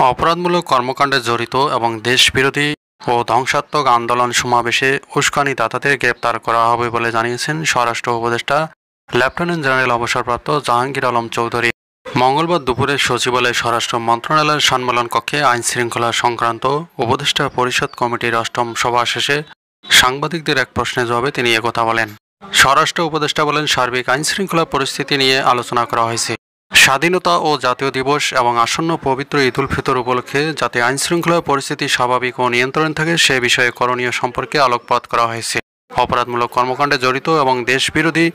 অপরাধমূলক কর্মকাণ্ডে জড়িত এবং দেশবিরোধী ও ধ্বংসাত্মক আন্দোলন সমাবেশে উস্কানিদাতাদের গ্রেপ্তার করা হবে বলে জানিয়েছেন স্বরাষ্ট্র উপদেষ্টা লেফটেন্যান্ট জেনারেল অবসরপ্রাপ্ত জাহাঙ্গীর আলম চৌধুরী। মঙ্গলবার দুপুরে সচিবালয়ে স্বরাষ্ট্র মন্ত্রণালয়ের সম্মেলন কক্ষে আইন শৃঙ্খলা সংক্রান্ত উপদেষ্টা পরিষদ কমিটির অষ্টম সভা শেষে সাংবাদিকদের এক প্রশ্নের জবাবে তিনি একথা বলেন। স্বরাষ্ট্র উপদেষ্টা বলেন, সার্বিক আইন শৃঙ্খলা পরিস্থিতি নিয়ে আলোচনা করা হয়েছে। স্বাধীনতা ও জাতীয় দিবস এবং আসন্ন পবিত্র ঈদ উল ফিতর উপলক্ষে যাতে আইন শৃঙ্খলা পরিস্থিতি স্বাভাবিক ও নিয়ন্ত্রণ থাকে সে বিষয়ে করণীয় সম্পর্কে আলোকপাত করা হয়েছে। অপরাধমূলক কর্মকাণ্ডে জড়িত এবং দেশবিরোধী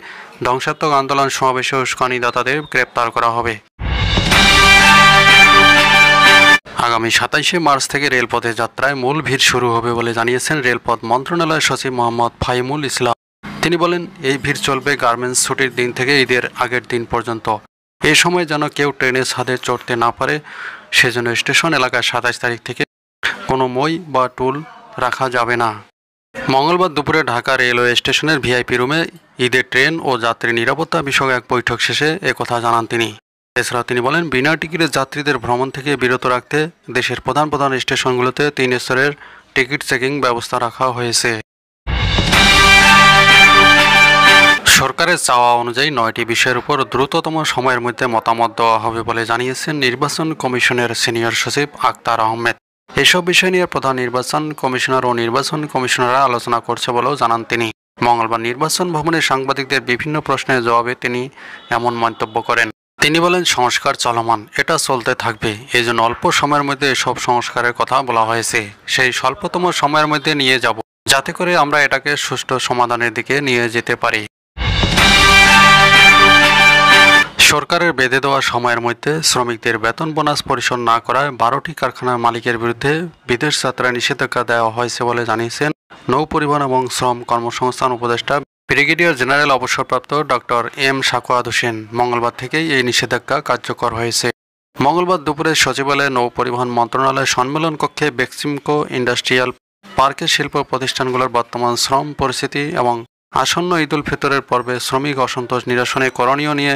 ধ্বংসাত্মক আন্দোলন সমাবেশে উস্কানিদাতাদের গ্রেপ্তার করা হবে। আগামী ২৭শে মার্চ থেকে রেলপথে যাত্রায় মূল ভিড় শুরু হবে বলে জানিয়েছেন রেলপথ মন্ত্রণালয়ের সচিব মোহাম্মদ ফাহিমুল ইসলাম। তিনি বলেন, এই ভিড় চলবে গার্মেন্টস ছুটির দিন থেকে ঈদের আগের দিন পর্যন্ত। এই সময় যেন কেউ ট্রেনের ছাদে চড়তে না পারে সেজন্য স্টেশন এলাকায় ২৭ তারিখ থেকে কোনো মই বা টুল রাখা যাবে না। মঙ্গলবার দুপুরে ঢাকা রেলওয়ে স্টেশনের ভিআইপি রুমে ঈদের ট্রেন ও যাত্রী নিরাপত্তা বিষয়ক এক বৈঠক শেষে একথা জানান তিনি। এছাড়াও তিনি বলেন, বিনা টিকিটের যাত্রীদের ভ্রমণ থেকে বিরত রাখতে দেশের প্রধান প্রধান স্টেশনগুলোতে ৩ স্তরের টিকিট চেকিং ব্যবস্থা রাখা হয়েছে। সরকারের চাওয়া অনুযায়ী ৯টি বিষয়ের উপর দ্রুততম সময়ের মধ্যে মতামত দেওয়া হবে বলে জানিয়েছেন নির্বাচন কমিশনের সিনিয়র সচিব আক্তার আহমেদ। এসব বিষয় নিয়ে প্রধান নির্বাচন কমিশনার ও নির্বাচন কমিশনাররা আলোচনা করছে বলেও জানান তিনি। মঙ্গলবার নির্বাচন ভবনে সাংবাদিকদের বিভিন্ন প্রশ্নের জবাবে তিনি এমন মন্তব্য করেন। তিনি বলেন, সংস্কার চলমান, এটা চলতে থাকবে। এই জন্য অল্প সময়ের মধ্যে এসব সংস্কারের কথা বলা হয়েছে। সেই স্বল্পতম সময়ের মধ্যে নিয়ে যাব যাতে করে আমরা এটাকে সুষ্ঠু সমাধানের দিকে নিয়ে যেতে পারি। সরকারের বেঁধে দেওয়া সময়ের মধ্যে শ্রমিকদের বেতন বোনাস পরিশোধ না করায় ১২টি কারখানার মালিকের বিরুদ্ধে বিদেশ যাত্রায় নিষেধাজ্ঞা দেওয়া হয়েছে বলে জানিয়েছেন নৌ পরিবহন এবং শ্রম কর্মসংস্থান উপদেষ্টা ব্রিগেডিয়ার জেনারেল অবসরপ্রাপ্ত ডক্টর এম সাখাওয়াত হোসেন। মঙ্গলবার থেকেই এই নিষেধাজ্ঞা কার্যকর হয়েছে। মঙ্গলবার দুপুরে সচিবালয়ে নৌ পরিবহন মন্ত্রণালয়ের সম্মেলন কক্ষে বেক্সিমকো ইন্ডাস্ট্রিয়াল পার্কের শিল্প প্রতিষ্ঠানগুলোর বর্তমান শ্রম পরিস্থিতি এবং আসন্ন ঈদ উল ফিতরের পর্বে শ্রমিক অসন্তোষ নিরসনে করণীয় নিয়ে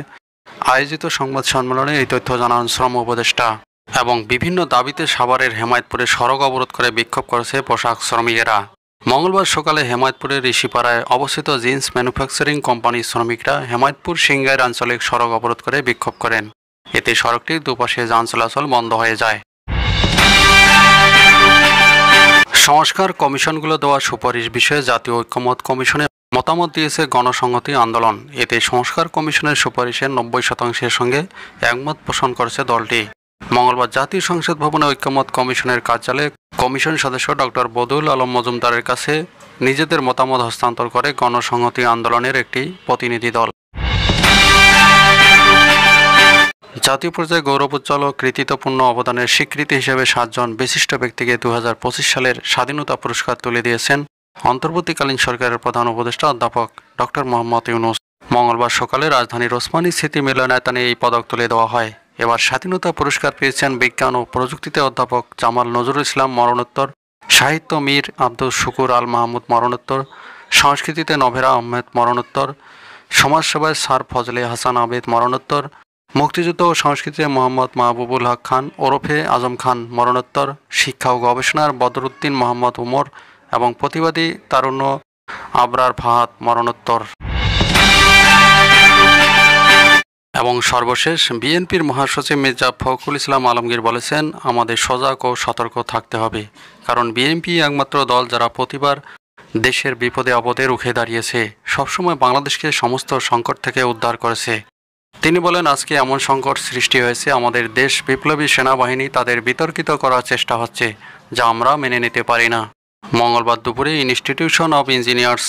আয়োজিত সংবাদ সম্মেলনে এই তথ্য জানান শ্রম উপদেষ্টা। এবং বিভিন্ন দাবিতে সাভারের হেমায়েতপুরে সড়ক অবরোধ করে বিক্ষোভ করেছে পোশাক শ্রমিকেরা। মঙ্গলবার সকালে হেমায়েতপুরের ঋষিপাড়ায় অবস্থিত জিন্স ম্যানুফ্যাকচারিং কোম্পানির শ্রমিকরা হেমায়েতপুর সিংগাইর আঞ্চলিক সড়ক অবরোধ করে বিক্ষোভ করেন। এতে সড়কটির দুপাশে যান চলাচল বন্ধ হয়ে যায়। সংস্কার কমিশনগুলো দেওয়া সুপারিশ বিষয়ে জাতীয় ঐক্যমত কমিশনে মতামত দিয়েছে গণসংহতি আন্দোলন। এতে সংস্কার কমিশনের সুপারিশের ৯০% সঙ্গে একমত পোষণ করেছে দলটি। মঙ্গলবার জাতীয় সংসদ ভবনে ঐক্যমত কমিশনের কার্যালয়ে কমিশন সদস্য ডক্টর বদরুল আলম মজুমদারের কাছে নিজেদের মতামত হস্তান্তর করে গণসংহতি আন্দোলনের একটি প্রতিনিধি দল। জাতীয় পর্যায়ে গৌরবোজ্জ্বল ও কৃতিত্বপূর্ণ অবদানের স্বীকৃতি হিসেবে ৭ জন বিশিষ্ট ব্যক্তিকে ২০২৫ সালের স্বাধীনতা পুরস্কার তুলে দিয়েছেন অন্তর্বর্তীকালীন সরকারের প্রধান উপদেষ্টা অধ্যাপক ডক্টর মোহাম্মদ ইউনূস। মঙ্গলবার সকালে রাজধানীর ওসমানী স্মৃতি মিলনায়তনে এই পদক তুলে দেওয়া হয়। এবার স্বাধীনতা পুরস্কার পেয়েছেন বিজ্ঞান ও প্রযুক্তিতে অধ্যাপক জামাল নজরুল ইসলাম মরণোত্তর, সাহিত্য মীর আব্দুল শুকুর আল মাহমুদ মরণোত্তর, সংস্কৃতিতে নভেরা আহমেদ মরণোত্তর, সমাজসেবায় স্যার ফজলে হাসান আবেদ মরণোত্তর, মুক্তিযুদ্ধ ও সংস্কৃতিতে মোহাম্মদ মাহবুবুল হক খান ওরফে আজম খান মরণোত্তর, শিক্ষা ও গবেষণার বদরুদ্দিন মোহাম্মদ উমর এবং প্রতিবাদী তারুণ্য আবরার ফাহাদ মরণোত্তর। এবং সর্বশেষ বিএনপির মহাসচিব মির্জা ফখরুল ইসলাম আলমগীর বলেছেন, আমাদের সজাগ ও সতর্ক থাকতে হবে, কারণ বিএনপি একমাত্র দল যারা প্রতিবার দেশের বিপদে আপদে রুখে দাঁড়িয়েছে, সবসময় বাংলাদেশকে সমস্ত সংকট থেকে উদ্ধার করেছে। তিনি বলেন, আজকে এমন সংকট সৃষ্টি হয়েছে, আমাদের দেশ বিপ্লবী সেনাবাহিনী তাদের বিতর্কিত করার চেষ্টা হচ্ছে, যা আমরা মেনে নিতে পারি না। মঙ্গলবার দুপুরে ইনস্টিটিউশন অব ইঞ্জিনিয়ার্স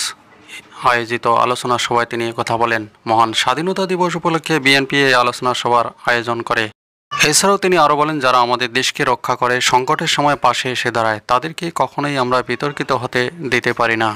আয়োজিত আলোচনা সভায় তিনি কথা বলেন। মহান স্বাধীনতা দিবস উপলক্ষে বিএনপি এই আলোচনা সভার আয়োজন করে। এছাড়াও তিনি আরও বলেন, যারা আমাদের দেশকে রক্ষা করে সংকটের সময় পাশে এসে দাঁড়ায় তাদেরকে কখনোই আমরা বিতর্কিত হতে দিতে পারি না।